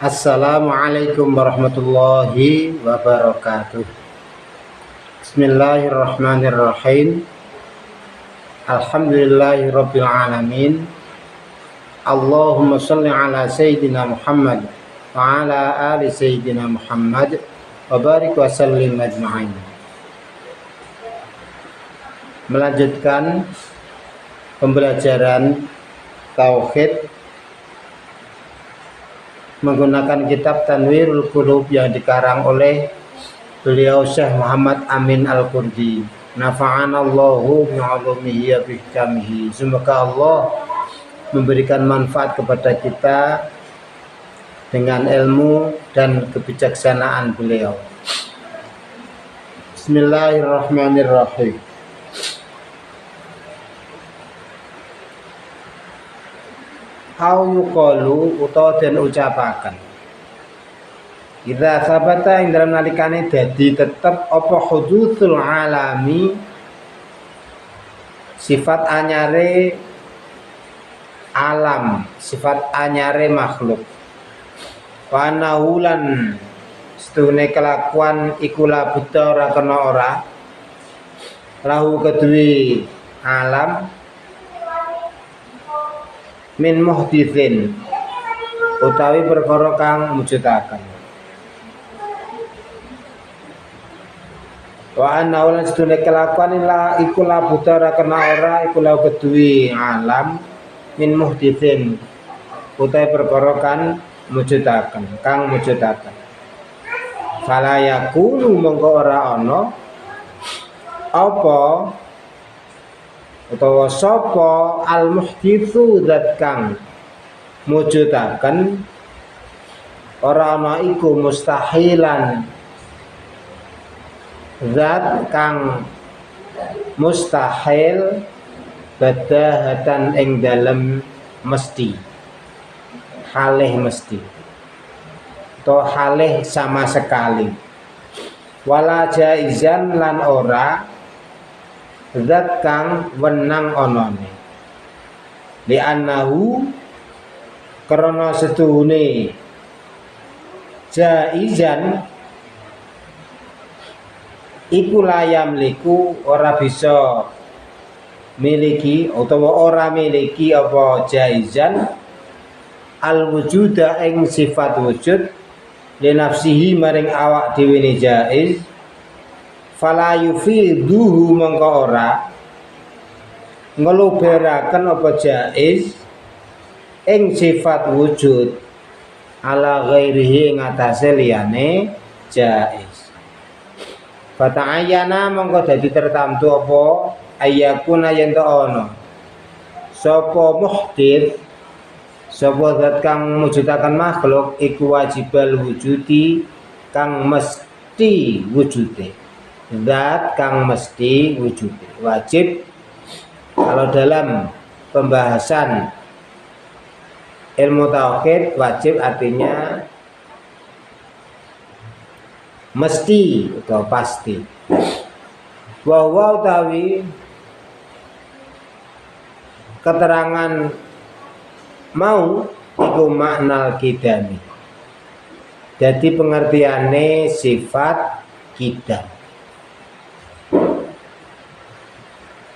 Assalamualaikum warahmatullahi wabarakatuh. Bismillahirrahmanirrahim. Alhamdulillahirabbil alamin. Allahumma shalli ala sayyidina Muhammad wa ala ali sayyidina Muhammad wa barik wa sallim ajma'in. Melanjutkan pembelajaran tauhid menggunakan kitab Tanwirul Qulub yang dikarang oleh beliau Syekh Muhammad Amin Al-Qurdi. Nafa'anallahu bi'ulumihi wa bihkamihi. Semoga Allah memberikan manfaat kepada kita dengan ilmu dan kebijaksanaan beliau. Bismillahirrahmanirrahim. Au yuqalu utawa den ucapaken idza sabata ing dalam nalikane dadi tetep apa hudutsul alami sifat anyare alam, sifat anyare makhluk wa nahulan setune kelakuan iku labuta ora kena ora lahu kedue alam min muhditsin utawi perkara kang mujudaken wa anna ulan sedune kelakuan ila iku labudara kena ora iku lau kedue alam min muhditsin utawi perkara kang mujudaken fala yakunu mongko ora ana apa utawa sapa al muhditsu zat kang mujudaken ora ana iku mustahilan zat kang mustahil badahatan ing dalem mesti halih mesti to halih sama sekali wala jaizan lan ora zat kang wenang onone li annahu karena setuhune jaizan iku layam liku ora bisa miliki utawa ora miliki apa jaizan al wujuda ing sifat wujud li nafsihi maring awak dhewe ne jaiz fala yufiduhu mongko ora ngeluberaken apa jaiz ing sifat wujud ala ghairihi ngatasé liyane jaiz. Fata'ayyana mongko dadi tertamtu apa ayyakuna yen ana sapa muhdits sapa zat kang mujudaken makhluk iku wajibal wujudi kang mesti wujude. Zat kang mesti wujud wajib. Kalau dalam pembahasan ilmu tauhid wajib artinya mesti atau pasti. Wa utawi keterangan mau iku maknal kidami. Jadi pengertiane sifat kidam.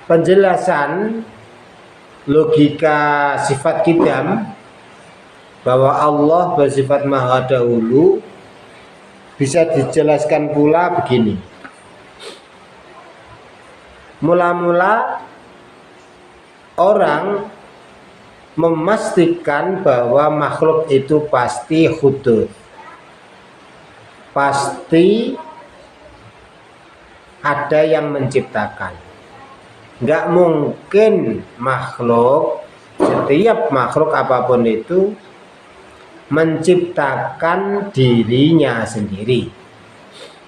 Penjelasan logika sifat kidam bahwa Allah bersifat maha dahulu bisa dijelaskan pula begini. Mula-mula orang memastikan bahwa makhluk itu pasti hudud, pasti ada yang menciptakan. Nggak mungkin makhluk, setiap makhluk apapun itu menciptakan dirinya sendiri.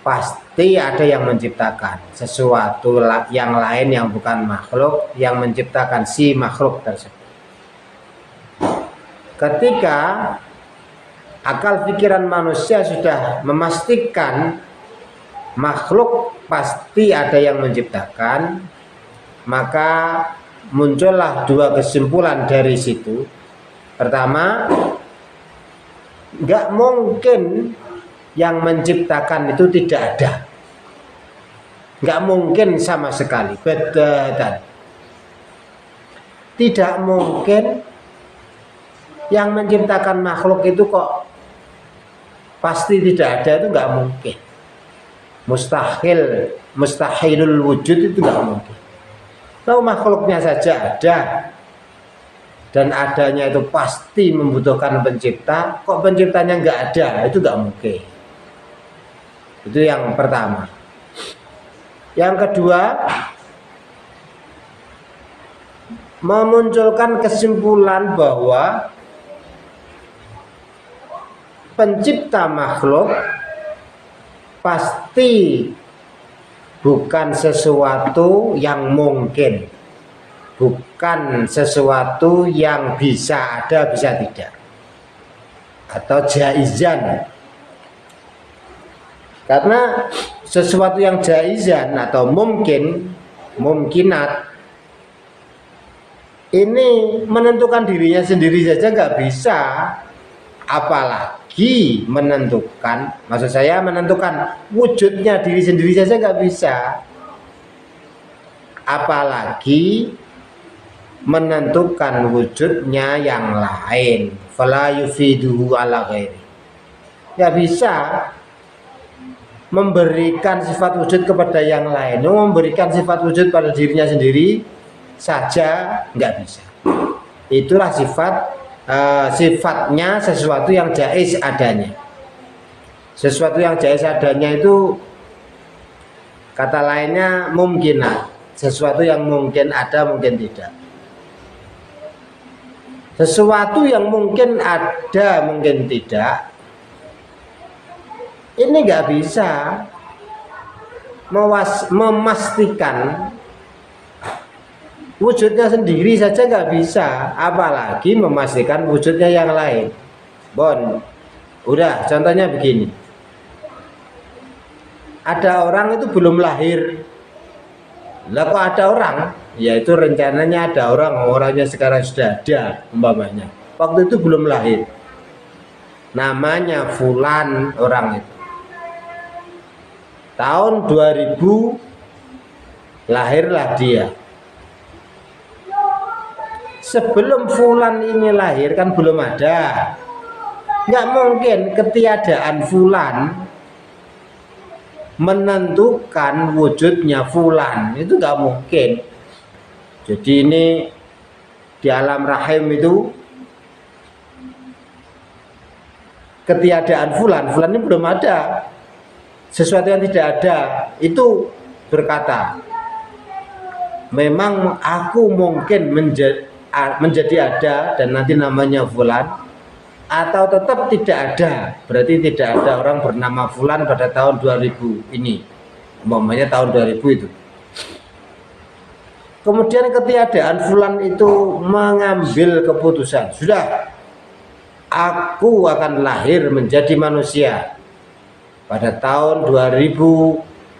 Pasti ada yang menciptakan sesuatu yang lain yang bukan makhluk yang menciptakan si makhluk tersebut. Ketika akal pikiran manusia sudah memastikan makhluk pasti ada yang menciptakan, maka muncullah dua kesimpulan dari situ. Pertama, Nggak mungkin yang menciptakan itu tidak ada. Nggak mungkin sama sekali. Betul. Tidak mungkin yang menciptakan makhluk itu kok pasti tidak ada, itu nggak mungkin. Mustahilul wujud itu nggak mungkin. Kalau makhluknya saja ada dan adanya itu pasti membutuhkan pencipta, kok penciptanya nggak ada, itu nggak mungkin. Itu yang pertama. Yang kedua, memunculkan kesimpulan bahwa pencipta makhluk pasti bukan sesuatu yang mungkin, bukan sesuatu yang bisa ada bisa tidak, atau jaizan. Karena sesuatu yang jaizan atau mungkinat ini menentukan dirinya sendiri saja nggak bisa, apalagi menentukan, maksud saya menentukan wujudnya diri sendiri saja nggak bisa, apalagi menentukan wujudnya yang lain. Fala yufiduhu ala ghairi. Nggak bisa memberikan sifat wujud kepada yang lain, memberikan sifat wujud pada dirinya sendiri saja nggak bisa. Itulah sifatnya sesuatu yang jaiz adanya. Sesuatu yang jaiz adanya itu kata lainnya mungkinat, sesuatu yang mungkin ada mungkin tidak. Sesuatu yang mungkin ada mungkin tidak, ini nggak bisa memastikan wujudnya sendiri saja nggak bisa, apalagi memastikan wujudnya yang lain. Udah contohnya begini, ada orang itu belum lahir, lah kok ada orang, yaitu rencananya ada orangnya sekarang sudah ada umpamanya, waktu itu belum lahir, namanya Fulan orang itu. Tahun 2000 lahirlah dia. Sebelum Fulan ini lahir kan belum ada. Nggak mungkin ketiadaan Fulan menentukan wujudnya Fulan, itu nggak mungkin. Jadi ini di alam rahim itu ketiadaan Fulan ini belum ada. Sesuatu yang tidak ada itu berkata, memang aku mungkin menjadi ada dan nanti namanya Fulan, atau tetap tidak ada, berarti tidak ada orang bernama Fulan pada tahun 2000 ini, umpamanya tahun 2000 itu. Kemudian ketiadaan Fulan itu mengambil keputusan, sudah, aku akan lahir menjadi manusia pada tahun 2000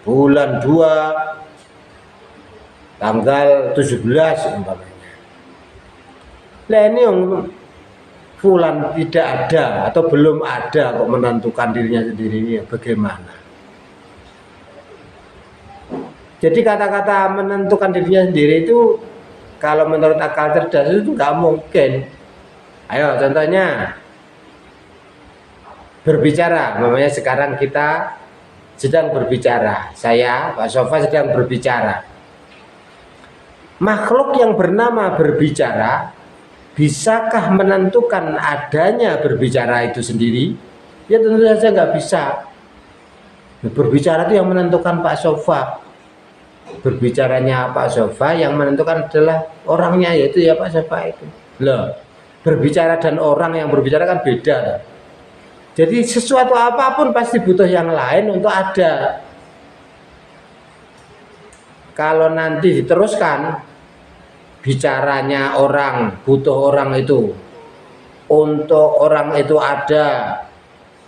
bulan 2 tanggal 17 umpamanya. Lah ini yang Fulan tidak ada atau belum ada kok menentukan dirinya sendiri, ini bagaimana? Jadi kata-kata menentukan dirinya sendiri itu kalau menurut akal cerdas itu nggak mungkin. Ayo contohnya berbicara, namanya sekarang kita sedang berbicara, saya Pak Sofa sedang berbicara. Makhluk yang bernama berbicara, bisakah menentukan adanya berbicara itu sendiri? Ya tentu saja nggak bisa. Berbicara itu yang menentukan Pak Sofa. Berbicaranya Pak Sofa yang menentukan adalah orangnya, yaitu ya Pak Sofa itu. Loh, berbicara dan orang yang berbicara kan beda. Jadi sesuatu apapun pasti butuh yang lain untuk ada. Kalau nanti diteruskan bicaranya orang, butuh orang itu, untuk orang itu ada,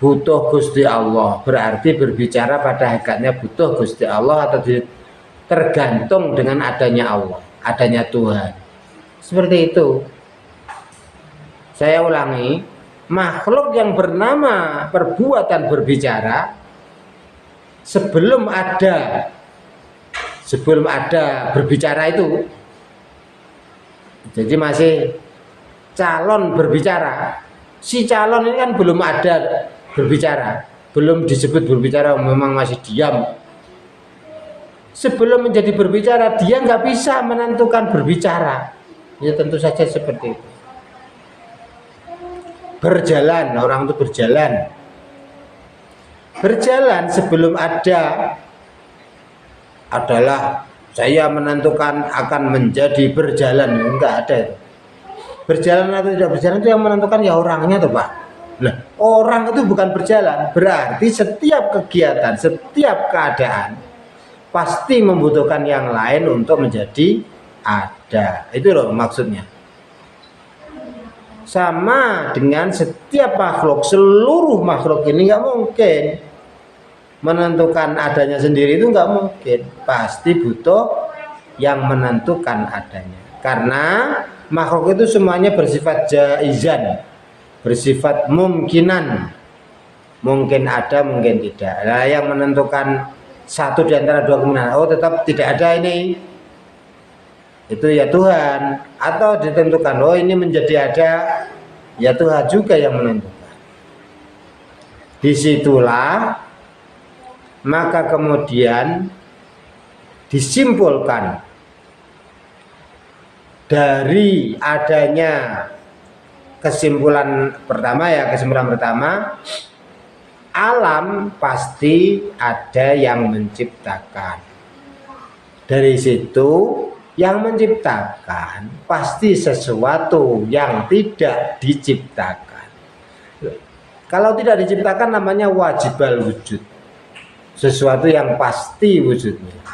butuh Gusti Allah, berarti berbicara pada hakikatnya butuh Gusti Allah atau tergantung dengan adanya Allah, adanya Tuhan. Seperti itu. Saya ulangi, makhluk yang bernama perbuatan berbicara sebelum ada berbicara itu, jadi masih calon berbicara. Si calon ini kan belum ada berbicara, belum disebut berbicara, memang masih diam. Sebelum menjadi berbicara, dia nggak bisa menentukan berbicara. Ya tentu saja seperti itu. Berjalan, orang itu berjalan. Berjalan sebelum ada adalah saya menentukan akan menjadi berjalan. Enggak ada itu. Berjalan atau tidak berjalan itu yang menentukan ya orangnya tuh Pak. Nah, orang itu bukan berjalan, berarti setiap kegiatan, setiap keadaan pasti membutuhkan yang lain untuk menjadi ada. Itu loh maksudnya. Sama dengan setiap makhluk, seluruh makhluk ini nggak mungkin menentukan adanya sendiri, itu nggak mungkin. Pasti butuh yang menentukan adanya. Karena makhluk itu semuanya bersifat jaizan, bersifat mungkinan, mungkin ada mungkin tidak. Nah, yang menentukan satu di antara dua kemungkinan, oh tetap tidak ada ini, itu ya Tuhan. Atau ditentukan oh ini menjadi ada, ya Tuhan juga yang menentukan. Disitulah maka kemudian disimpulkan dari adanya kesimpulan pertama, alam pasti ada yang menciptakan. Dari situ yang menciptakan pasti sesuatu yang tidak diciptakan. Kalau tidak diciptakan namanya wajibal wujud, sesuatu yang pasti wujudnya.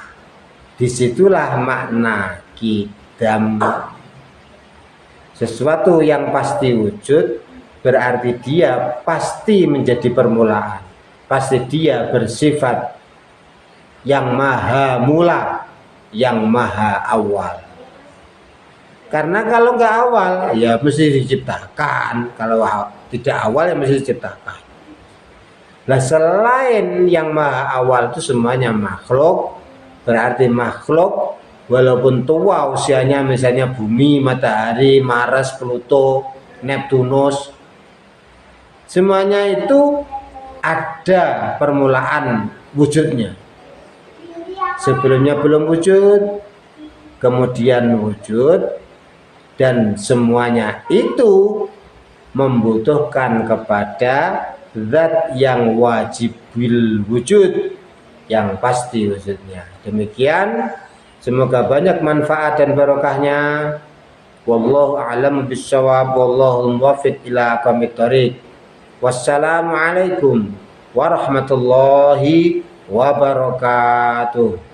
Disitulah makna qidam. Sesuatu yang pasti wujud berarti dia pasti menjadi permulaan, pasti dia bersifat yang maha mula, yang maha awal. Karena kalau nggak awal ya mesti diciptakan, kalau tidak awal ya mesti diciptakan. Nah, selain yang maha awal itu semuanya makhluk, berarti makhluk walaupun tua usianya, misalnya bumi, matahari, Mars, Pluto, Neptunus, semuanya itu ada permulaan wujudnya. Sebelumnya belum wujud, kemudian wujud, dan semuanya itu membutuhkan kepada zat yang wajibil wujud, yang pasti wujudnya. Demikian, semoga banyak manfaat dan barokahnya. Wallahu a'lam bishawab, wallahu muwaffiq ila aqwamit thoriq. Wassalamualaikum warahmatullahi wabarakatuh.